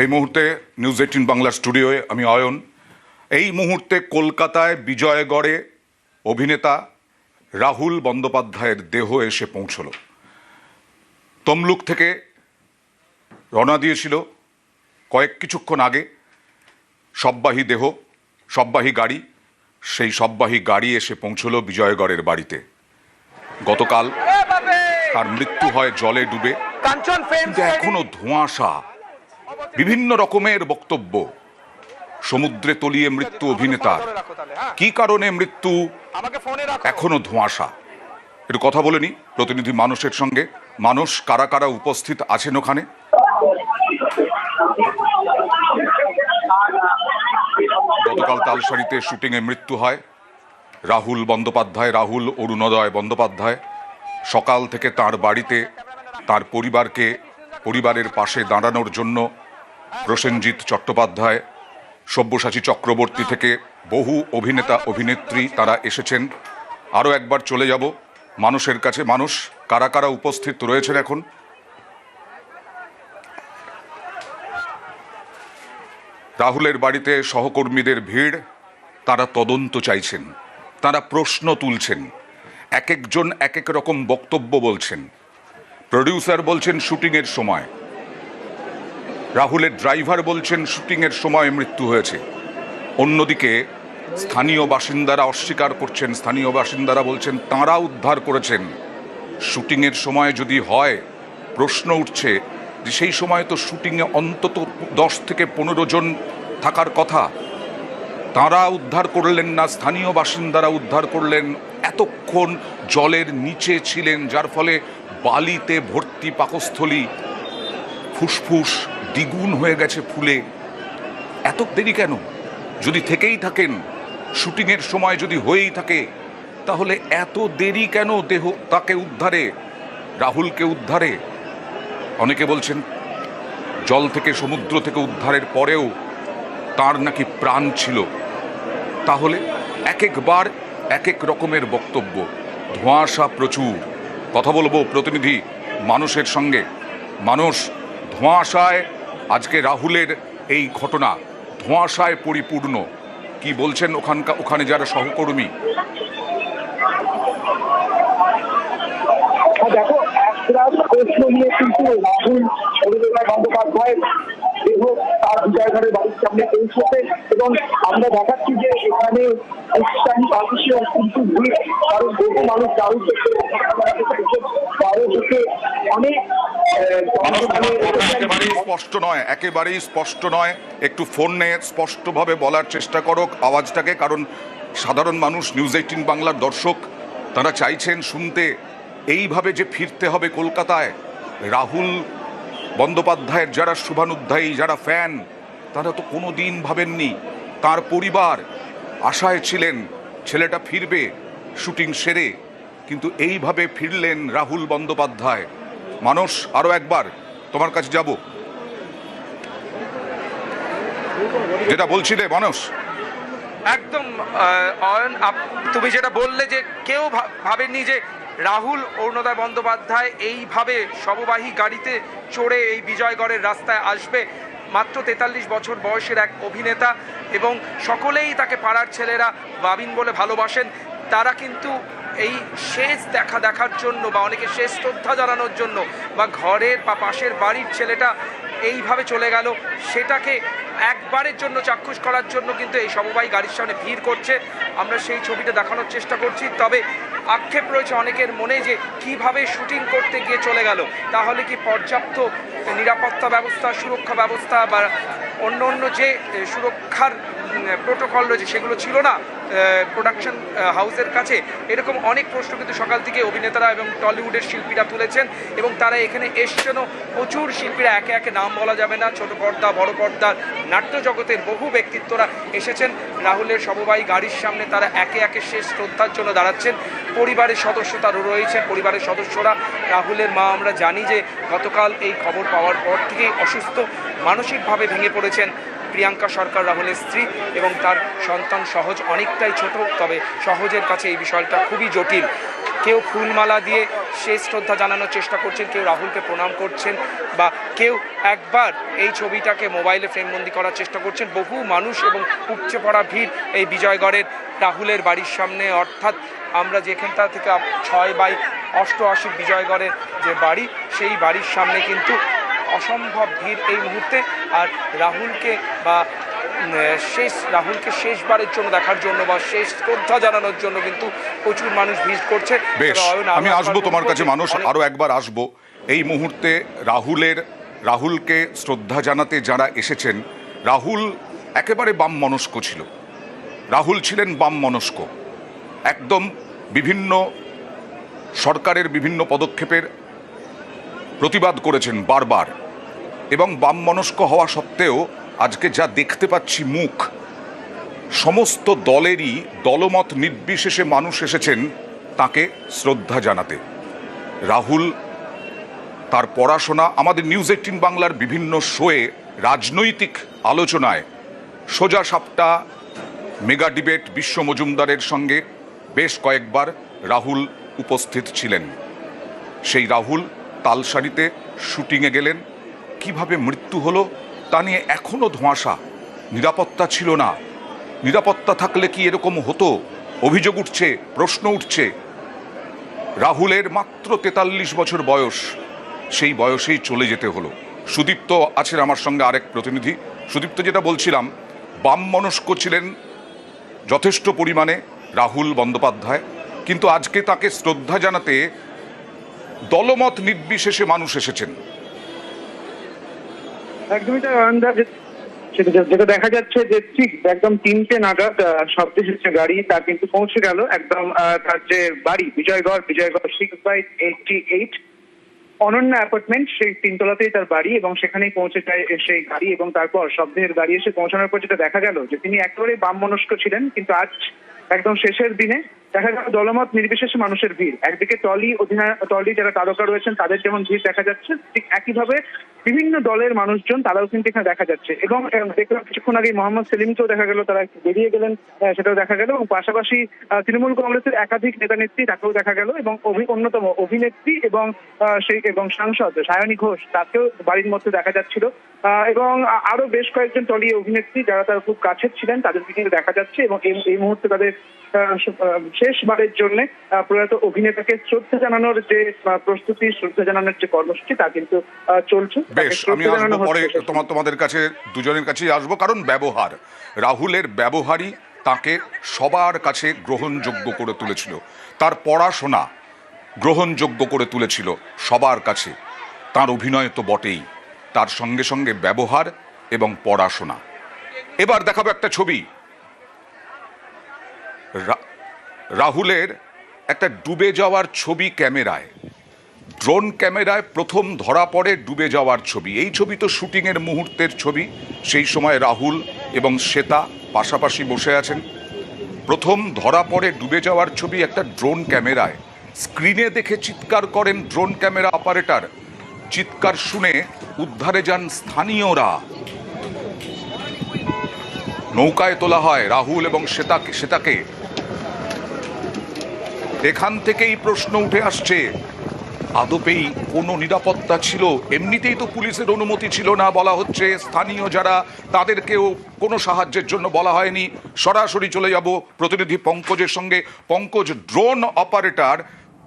এই মুহূর্তে নিউজ 18 বাংলা স্টুডিওয়ে আমি অয়ন। এই মুহূর্তে কলকাতায় বিজয়গড়ে অভিনেতা রাহুল বন্দ্যোপাধ্যায়ের দেহ এসে পৌঁছল। তমলুক থেকে রওনা দিয়েছিল কিছুক্ষণ আগে সববাহী দেহ, সববাহী গাড়ি। সেই সববাহী গাড়ি এসে পৌঁছল বিজয়গড়ের বাড়িতে। গতকাল তার মৃত্যু হয় জলে ডুবে, কিন্তু এখনো ধোঁয়াশা, বিভিন্ন রকমের বক্তব্য। সমুদ্রে তলিয়ে মৃত্যু অভিনেতার, কি কারণে মৃত্যু এখনো ধোঁয়াশা। একটু কথা বলে নি প্রতিনিধি মানুষের সঙ্গে। মানুষ কারা কারা উপস্থিত আছেন ওখানে। গতকাল তালসারিতে শুটিংয়ে মৃত্যু হয় রাহুল বন্দ্যোপাধ্যায়, রাহুল অরুণোদয় বন্দ্যোপাধ্যায়। সকাল থেকে তার বাড়িতে তার পরিবারের পাশে দাঁড়ানোর জন্য প্রসেনজিৎ চট্টোপাধ্যায়, সব্যসাচী চক্রবর্তী থেকে বহু অভিনেতা অভিনেত্রী তারা এসেছেন। আরও একবার চলে যাব মানুষের কাছে। মানুষ কারা কারা উপস্থিত রয়েছেন এখন। রাহুলের বাড়িতে সহকর্মীদের ভিড়। তারা তদন্ত চাইছেন, তারা প্রশ্ন তুলছেন, এক একজন এক এক রকম বক্তব্য বলছেন। প্রডিউসার বলছেন শুটিংয়ের সময়, রাহুলের ড্রাইভার বলছেন শুটিংয়ের সময় মৃত্যু হয়েছে। অন্যদিকে স্থানীয় বাসিন্দারা অস্বীকার করছেন। স্থানীয় বাসিন্দারা বলছেন তাঁরা উদ্ধার করেছেন। শুটিংয়ের সময় যদি হয়, প্রশ্ন উঠছে যে সেই সময় তো শুটিংয়ে অন্তত 10 থেকে 15 জন থাকার কথা, তাঁরা উদ্ধার করলেন না, স্থানীয় বাসিন্দারা উদ্ধার করলেন। এতক্ষণ জলের নিচে ছিলেন, যার ফলে বালিতে ভর্তি পাকস্থলী, ফুসফুস দ্বিগুণ হয়ে গেছে ফুলে। এত দেরি কেন? যদি থেকেই থাকেন, শুটিংয়ের সময় যদি হয়েই থাকে, তাহলে এত দেরি কেন তাকে উদ্ধারে, রাহুলকে উদ্ধারে? অনেকে বলছেন জল থেকে, সমুদ্র থেকে উদ্ধারের পরেও তার নাকি প্রাণ ছিল। তাহলে এক একবার এক এক রকমের বক্তব্য। ধোঁয়াশা প্রচুর। কথা বলবো প্রতিনিধি মানুষের সঙ্গে। মানুষ, ধোঁয়াশায় আজকে রাহুলের এই ঘটনা ধোঁয়াশায় পরিপূর্ণ। কি বলছেন ওখানে যারা সহকর্মী? দেখো, একটা প্রশ্ন নিয়ে কিন্তু রাহুল বন্দ্যোপাধ্যায় দেহ তার বিজয়গড়ের বাড়ির সামনে পৌঁছেছে এবং আমরা দেখাচ্ছি যে এখানে উৎসাহী মানুষের কিন্তু ভিড়। কারণ বহু মানুষ রাহুল অনেক স্পষ্ট নয়, একেবারেই স্পষ্ট নয়। একটু ফোনে স্পষ্টভাবে বলার চেষ্টা করো আওয়াজটাকে, কারণ সাধারণ মানুষ, নিউজ 18 বাংলার দর্শক, তারা চাইছেন শুনতে এইভাবে যে ফিরতে হবে কলকাতায়। রাহুল বন্দ্যোপাধ্যায়ের যারা শুভানুধ্যায়ী, যারা ফ্যান, তারা তো কোনো দিন ভাবেননি, তার পরিবার আশায় ছিলেন ছেলেটা ফিরবে শুটিং সেরে, কিন্তু এইভাবে ফিরলেন রাহুল বন্দ্যোপাধ্যায়। মানুষ, আরও একবার তোমার কাছে যাব, যেটা বলছিলে মানুষ। একদম অয়ন, তুমি যেটা বললে যে কেউ ভাবেননি যে রাহুল অরুণোদয় বন্দ্যোপাধ্যায় এইভাবে সববাহী গাড়িতে চড়ে এই বিজয়গড়ের রাস্তায় আসবে। মাত্র 43 বছর বয়সের এক অভিনেতা, এবং সকলেই তাকে পাড়ার ছেলেরা বাবিন বলে ভালোবাসেন। তারা কিন্তু এই শেষ দেখার জন্য, বা অনেকে শেষ শ্রদ্ধা জানানোর জন্য, বা ঘরের বা পাশের বাড়ির ছেলেটা এইভাবে চলে গেল, সেটাকে একবারের জন্য চাক্ষুষ করার জন্য কিন্তু এই সমবায় গাড়ির সামনে ভিড় করছে। আমরা সেই ছবিটা দেখানোর চেষ্টা করছি। তবে আক্ষেপ রয়েছে অনেকের মনে যে কিভাবে শুটিং করতে গিয়ে চলে গেল। তাহলে কি পর্যাপ্ত নিরাপত্তা ব্যবস্থা, সুরক্ষা ব্যবস্থা বা অন্য অন্য যে সুরক্ষার প্রোটোকল রয়েছে সেগুলো ছিল না প্রোডাকশন হাউসের কাছে? এরকম অনেক প্রশ্ন কিন্তু সকাল থেকে অভিনেতারা এবং টলিউডের শিল্পীরা তুলেছেন, এবং তারা এখানে এসছেনও। প্রচুর শিল্পীরা, একে একে নাম বলা যাবে না, ছোট পর্দা বড় পর্দার নাট্য জগতের বহু ব্যক্তিত্বরা এসেছেন রাহুলের সমবায়ী গাড়ির সামনে। তারা একে একে শেষ শ্রদ্ধার জন্য দাঁড়াচ্ছেন। পরিবারের সদস্য তারও রয়েছেন, পরিবারের সদস্যরা। রাহুলের মা, আমরা জানি যে গতকাল এই খবর পাওয়ার পর থেকেই অসুস্থ, মানসিকভাবে ভেঙে পড়েছেন প্রিয়াঙ্কা সরকার, রাহুলের স্ত্রী, এবং তার সন্তান সহজ অনেকটাই ছোট, তবে সহজের কাছে এই বিষয়টা খুবই জটিল। কেউ ফুলমালা দিয়ে শেষ শ্রদ্ধা জানানোর চেষ্টা করছেন, কেউ রাহুলকে প্রণাম করছেন, বা কেউ একবার এই ছবিটাকে মোবাইলে ফ্রেমবন্দি করার চেষ্টা করছেন। বহু মানুষ এবং উপচে পড়া ভিড় এই বিজয়গড়ের রাহুলের বাড়ির সামনে, অর্থাৎ আমরা যেখানটা থেকে 6/88 বিজয়গড়ের যে বাড়ি, সেই বাড়ির সামনে কিন্তু অসম্ভব ভিড় এই মুহূর্তে। আর রাহুলকে শেষবারের জন্য দেখার জন্য বা শেষ শ্রদ্ধা জানানোর জন্য কিন্তু প্রচুর মানুষ ভিড় করছে। বেশ, আমি আসবো তোমার কাছে, মানুষ আরো একবার আসবো। এই মুহূর্তে রাহুলকে শ্রদ্ধা জানাতে যারা এসেছেন, রাহুল একেবারে বাম মনস্ক ছিল। রাহুল ছিলেন বাম মনস্ক, একদম বিভিন্ন সরকারের বিভিন্ন পদক্ষেপের প্রতিবাদ করেছেন বারবার, এবং বাম মনস্ক হওয়া সত্ত্বেও আজকে যা দেখতে পাচ্ছি মুখ, সমস্ত দলেরই দলমত নির্বিশেষে মানুষ এসেছেন তাকে শ্রদ্ধা জানাতে। রাহুল তার পড়াশোনা আমাদের নিউজ 18 বাংলার বিভিন্ন শোয়ে রাজনৈতিক আলোচনায় সোজা সাপটা মেগা ডিবেট বিশ্ব মজুমদারের সঙ্গে বেশ কয়েকবার রাহুল উপস্থিত ছিলেন। সেই রাহুল তালসারিতে শুটিংয়ে গেলেন, কিভাবে মৃত্যু হলো তা নিয়ে এখনও ধোঁয়াশা। নিরাপত্তা ছিল না, নিরাপত্তা থাকলে কি এরকম হতো? অভিযোগ উঠছে, প্রশ্ন উঠছে। রাহুলের মাত্র 43 বছর বয়স, সেই বয়সেই চলে যেতে হলো। সুদীপ্ত আছেন আমার সঙ্গে, আরেক প্রতিনিধি। সুদীপ্ত, যেটা বলছিলাম, বাম মনস্ক ছিলেন যথেষ্ট পরিমাণে রাহুল বন্দ্যোপাধ্যায়, কিন্তু আজকে তাকে শ্রদ্ধা জানাতে দলমত নির্বিশেষে মানুষ এসেছেন। একদমই তাই অয়নদা, যেটা দেখা যাচ্ছে যে ঠিক একদম 3টে নাগাদ শব্দ এসেছে গাড়ি, তা কিন্তু পৌঁছে গেল একদম তার যে বাড়ি বিজয়গড় 6/88 অনন্যা অ্যাপার্টমেন্ট, সেই 3তলাতেই তার বাড়ি, এবং সেখানেই পৌঁছে যায় সেই গাড়ি। এবং তারপর শব্দের গাড়ি এসে পৌঁছানোর পর যেটা দেখা গেল যে তিনি একেবারেই বাম মনস্ক ছিলেন, কিন্তু আজ একদম শেষের দিনে দেখা গেল দলমত নির্বিশেষে মানুষের ভিড়। একদিকে টলি যারা তারকা রয়েছেন তাদের যেমন ভিড় দেখা যাচ্ছে, ঠিক একইভাবে বিভিন্ন দলের মানুষজন তারাও কিন্তু এখানে দেখা যাচ্ছে। এবং দেখলাম কিছুক্ষণ আগে মোহাম্মদ সেলিমকেও দেখা গেল, তারা বেরিয়ে গেলেন, সেটাও দেখা গেল। এবং পাশাপাশি তৃণমূল কংগ্রেসের একাধিক নেতা নেত্রী, তাকেও দেখা গেল, এবং অন্যতম অভিনেত্রী এবং সাংসদ সায়নী ঘোষ, তাকেও বাড়ির মধ্যে দেখা যাচ্ছিল। এবং আরো বেশ কয়েকজন টলি অভিনেত্রী যারা তার খুব কাছের ছিলেন তাদেরকে কিন্তু দেখা যাচ্ছে। এবং এই মুহূর্তে তাদের শেষবারের জন্য প্রয়াত অভিনেতাকে শ্রদ্ধা জানানোর যে প্রস্তুতি, শ্রদ্ধা জানানোর যে কর্মসূচি, তা কিন্তু চলছে। বেশ, আমি আসবো পরে তোমাদের কাছে, দুজনের কাছেই আসবো, কারণ রাহুলের ব্যবহারই তাকে সবার কাছে গ্রহণযোগ্য করে তুলেছিল। তার পড়াশোনা গ্রহণযোগ্য করে তুলেছিল সবার কাছে। তার অভিনয় তো বটেই, তার সঙ্গে সঙ্গে ব্যবহার এবং পড়াশোনা। এবার দেখাবো একটা ছবি, রাহুলের একটা ডুবে যাওয়ার ছবি ক্যামেরায়, ড্রোন ক্যামেরায় প্রথম ধরা পড়ে ডুবে যাওয়ার ছবি। এই ছবি তো শুটিংয়ের মুহূর্তের ছবি, সেই সময় রাহুল এবং শ্বেতা পাশাপাশি বসে আছেন। প্রথম ধরা পড়ে ডুবে যাওয়ার ছবি একটা ড্রোন ক্যামেরায়। স্ক্রিনে দেখে চিৎকার করেন ড্রোন ক্যামেরা অপারেটর, চিৎকার শুনে উদ্ধারে যান স্থানীয়রা। নৌকায় তোলা হয় রাহুল এবং শ্বেতাকে। এখান থেকেই প্রশ্ন উঠে আসছে, আদপেই কোনো নিরাপত্তা ছিল? এমনিতেই তো পুলিশের অনুমতি ছিল না বলা হচ্ছে, স্থানীয় যারা তাদেরকেও কোনো সাহায্যের জন্য বলা হয়নি। সরাসরি চলে যাব প্রতিনিধি পঙ্কজের সঙ্গে। পঙ্কজ, ড্রোন অপারেটর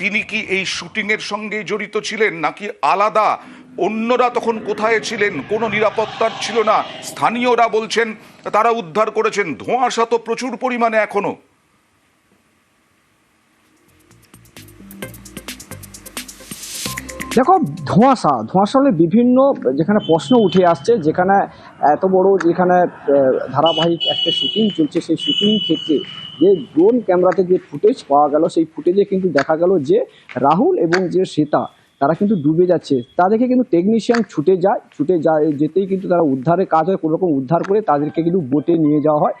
তিনি কি এই শুটিংয়ের সঙ্গে জড়িত ছিলেন নাকি আলাদা? অন্যরা তখন কোথায় ছিলেন? কোনো নিরাপত্তার ছিল না। স্থানীয়রা বলছেন তারা উদ্ধার করেছেন। ধোঁয়াশা তো প্রচুর পরিমাণে এখনো। দেখো, ধোঁয়াশা হলে বিভিন্ন যেখানে প্রশ্ন উঠে আসছে, যেখানে এত বড় যেখানে ধারাবাহিক একটা শুটিং চলছে, সেই শুটিং ক্ষেত্রে যে ড্রোন ক্যামেরাতে যে ফুটেজ পাওয়া গেল, সেই ফুটেজে কিন্তু দেখা গেল যে রাহুল এবং যে শ্বেতা তারা কিন্তু ডুবে যাচ্ছে। তা দেখে কিন্তু টেকনিশিয়ান ছুটে যায়, যেতেই কিন্তু তারা উদ্ধারের কাজ হয়, কোনোরকম উদ্ধার করে তাদেরকে কিন্তু বোটে নিয়ে যাওয়া হয়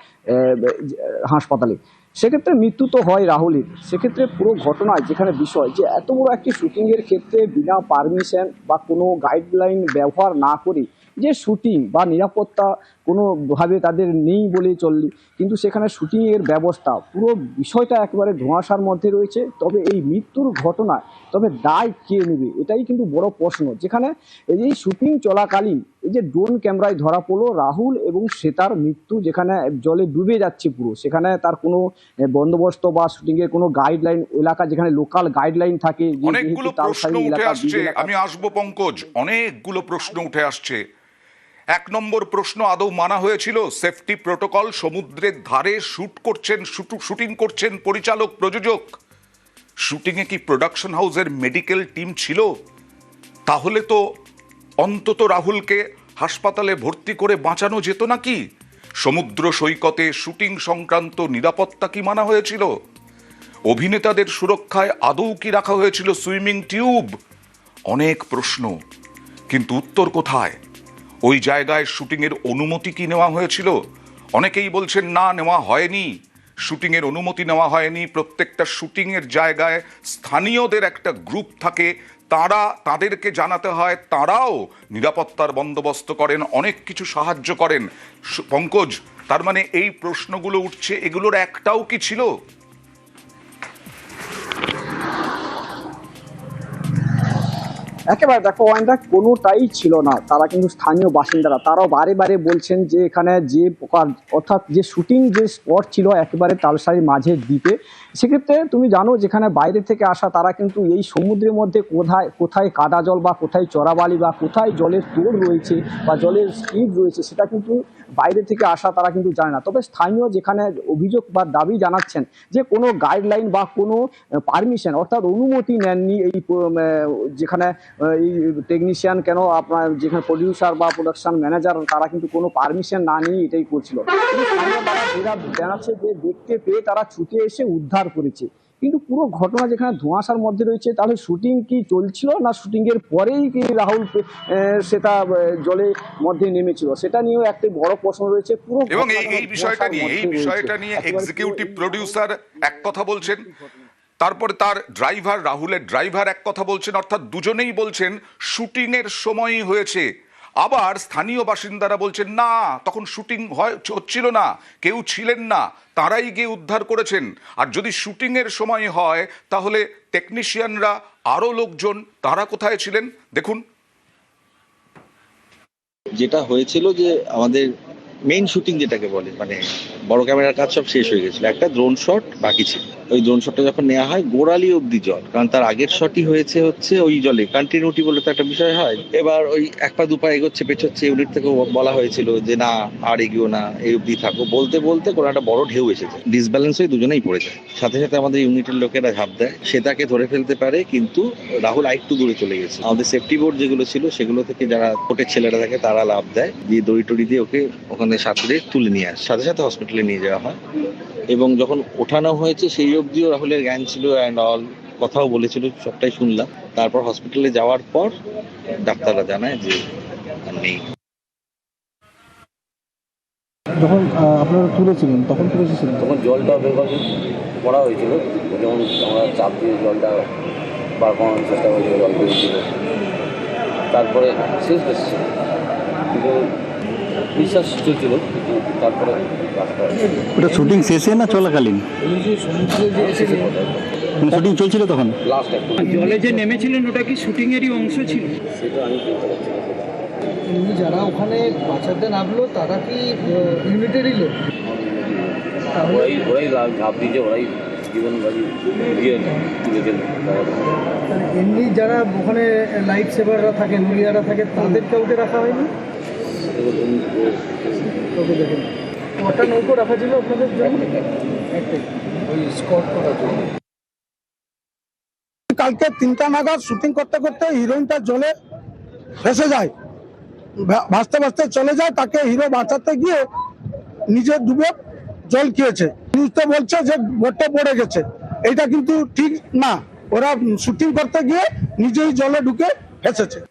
হাসপাতালে। সেক্ষেত্রে মৃত্যু তো হয় রাহুলের। সেক্ষেত্রে পুরো ঘটনায় যেখানে বিষয় যে এত বড় একটি শুটিংয়ের ক্ষেত্রে বিনা পারমিশন বা কোনো গাইডলাইন ব্যবহার না করে যে শুটিং বা নিরাপত্তা কোনোভাবে তাদের নেই বলেই চললি, কিন্তু সেখানে শুটিংয়ের ব্যবস্থা পুরো বিষয়টা একেবারে ধোঁয়াশার মধ্যে রয়েছে। তবে এই মৃত্যুর ঘটনায় তবে দায় কে নেবে, এটাই কিন্তু বড় প্রশ্ন। যেখানে এই শুটিং চলাকালীন এই যে ড্রোন ক্যামেরায় ধরা পড়লো রাহুল এবং শ্বেতার মৃত্যু, যেখানে জলে ডুবে যাচ্ছে পুরো, সেখানে তার কোনো বন্দোবস্ত বা শুটিংয়ের কোনো গাইডলাইন, এলাকা যেখানে লোকাল গাইডলাইন থাকে, অনেকগুলো প্রশ্ন উঠে আসছে, আমি আসবো পঙ্কজ, অনেকগুলো প্রশ্ন উঠে আসছে। 1 নম্বর প্রশ্ন, আদৌ মানা হয়েছিল সেফটি প্রোটোকল? সমুদ্রের ধারে শুটিং করছেন পরিচালক প্রযোজক, শুটিংয়ে কি প্রোডাকশন হাউসের মেডিকেল টিম ছিল? তাহলে তো অন্তত রাহুলকে হাসপাতালে ভর্তি করে বাঁচানো যেত নাকি? সমুদ্র সৈকতে শুটিং সংক্রান্ত নিরাপত্তা কি মানা হয়েছিল? অভিনেতাদের সুরক্ষায় আদৌ কি রাখা হয়েছিল সুইমিং টিউব? অনেক প্রশ্ন, কিন্তু উত্তর কোথায়? ওই জায়গায় শুটিংয়ের অনুমতি কি নেওয়া হয়েছিল? অনেকেই বলছেন না, নেওয়া হয়নি, শুটিংয়ের অনুমতি নেওয়া হয়নি। প্রত্যেকটা শুটিংয়ের জায়গায় স্থানীয়দের একটা গ্রুপ থাকে, তাদেরকে জানাতে হয়, তারাও নিরাপত্তার বন্দোবস্ত করেন, অনেক কিছু সাহায্য করেন। পঙ্কজ, তার মানে এই প্রশ্নগুলো উঠছে, এগুলোর একটাও কি ছিল? একেবারে দেখো ওয়াইনটা কোনোটাই ছিল না। তারা কিন্তু স্থানীয় বাসিন্দারা, তারাও বারে বারে বলছেন যে এখানে যে প্রকার, অর্থাৎ যে শুটিং যে স্পট ছিল একেবারে তালসারির মাঝের দ্বীপে, সেক্ষেত্রে তুমি জানো যেখানে বাইরে থেকে আসা তারা কিন্তু এই সমুদ্রের মধ্যে কোথায় কাদা জল বা কোথায় চড়াবালি বা কোথায় জলের তোড় রয়েছে বা জলের স্পিড রয়েছে, সেটা কিন্তু বাইরে থেকে আসা তারা কিন্তু জানে না। তবে স্থানীয় যেখানে অভিযোগ বা দাবি জানাচ্ছেন যে কোনো গাইডলাইন বা কোনো পারমিশন, অর্থাৎ অনুমতি নেননি এই যেখানে এই টেকনিশিয়ান, কেন আপনার যেখানে প্রডিউসার বা প্রোডাকশন ম্যানেজার, তারা কিন্তু কোনো পারমিশন না নিয়ে এটাই করছিল। এরা জানাচ্ছে যে দেখতে পেয়ে তারা ছুটে এসে উদ্ধার করেছে। কিন্তু পুরো ঘটনা যেখানে ধোঁয়াশার মধ্যে রয়েছে, তাহলে শুটিং কি চলছিল না শুটিং এর পরেই কি রাহুল সেটা জলের মধ্যে নেমেছিল, সেটা নিয়েও একটা বড় প্রশ্ন রয়েছে। পুরো এবং এই বিষয়টা নিয়ে এক্সিকিউটিভ প্রডিউসার এক কথা বলছেন, তারপরে তার ড্রাইভার, রাহুলের ড্রাইভার এক কথা বলছেন, অর্থাৎ দুজনেই বলছেন শুটিং এর সময়ই হয়েছে। আবার স্থানীয় বাসিন্দারা বলছেন না, তখন শুটিং হচ্ছিল না, কেউ ছিলেন না, তারাই গিয়ে উদ্ধার করেছেন। আর যদি শুটিং এর সময় হয় তাহলে টেকনিশিয়ানরা, আরো লোকজন, তারা কোথায় ছিলেন? দেখুন, যেটা হয়েছিল যে আমাদের মেইন শুটিং যেটাকে বলে, মানে বড় ক্যামেরার কাজ সব শেষ হয়ে গেছিল, একটা ড্রোন শট বাকি ছিল। ওই ড্রোন শটটা যখন নেওয়া হয় গোড়ালি অব্দি জল, কারণ তার আগের শটই হচ্ছে ওই জলে, কন্টিনিউটি বলে তো একটা বিষয় হয়। এবার ওই 1 পা 2 পা এগোচ্ছে পেছোচ্ছে, ইউনিট থেকে বলা হয়েছিল যে না আর এগিও না, এই অব্দি থাকো। বলতে বলতে কোনো একটা বড় ঢেউ এসেছে, ডিসব্যালেন্স হয়ে দুজনেই পড়ে যায়। সাথে সাথে আমাদের ইউনিটের লোকেরা ঝাঁপ দেয়, সেটাকে ধরে ফেলতে পারে, কিন্তু রাহুল আরেকটু দূরে চলে গেছে। আমাদের সেফটি বোর্ড যেগুলো ছিল সেগুলো থেকে যারা কোর্টের ছেলেরা থাকে তারা লাভ দেয়, দিয়ে দড়ি টড়ি দিয়ে ওকে ওখানে সাঁতরে তুলে নিয়ে আসে, সাথে সাথে হসপিটালে নিয়ে যাওয়া হয়। এবং যখন ওঠানো হয়েছে সেই অবধিও রাহুলের জ্ঞান ছিল অ্যান্ড অল, কথাও বলেছিল, সবটাই শুনলাম। তারপর হসপিটালে যাওয়ার পর ডাক্তাররা জানায় যে নেই। যখন আপনারা তুলেছিলেন তখন তুলেছিলেন তখন জলটা বের করা হয়েছিল, যেমন আমরা চাপ দিয়ে জলটা বার করানোর চেষ্টা করেছিল, জল বেরিয়েছিল। তারপরে শেষ বেশি কিন্তু বিশ্বাস চলছিল, কিন্তু তারপরে ওটা শুটিং শেষে না চলাকালীন? মানে শুটিং চলছিল তখন? লাস্ট একটু জলে যে নেমেছিলেন ওটা কি শুটিং এরই অংশ ছিল? সেটা আমি বলতে পারছি না। এমনি যারা ওখানে বাঁচাতে নামলো তারা কি ইউনিটেরই লোক? ওরাই ঝাঁপ দিয়েছে, ওরাই জীবন বাজি দিয়ে তুলেছেন। এমনি যারা ওখানে লাইফ সেভাররা থাকে, নুলিয়ারা থাকে, তাদের কাউকে রাখা হয়নি? কাউকে দেখেন? কটা নৌকো রাখা ছিল আপনাদের জন্য? একটাই, ওই স্কট করার জন্য। কালকে 3টা নাগাদ শুটিং করতে করতে হিরোইনটা জলে ফেসে যায়, ভাসতে ভাসতে চলে যায়। তাকে হিরো বাঁচাতে গিয়ে নিজে ডুবে জল খেয়েছে। নিউজটা বলছে যে বোটে পড়ে গেছে, এটা কিন্তু ঠিক না। ওরা শুটিং করতে গিয়ে নিজেই জলে ঢুকে ফেসেছে।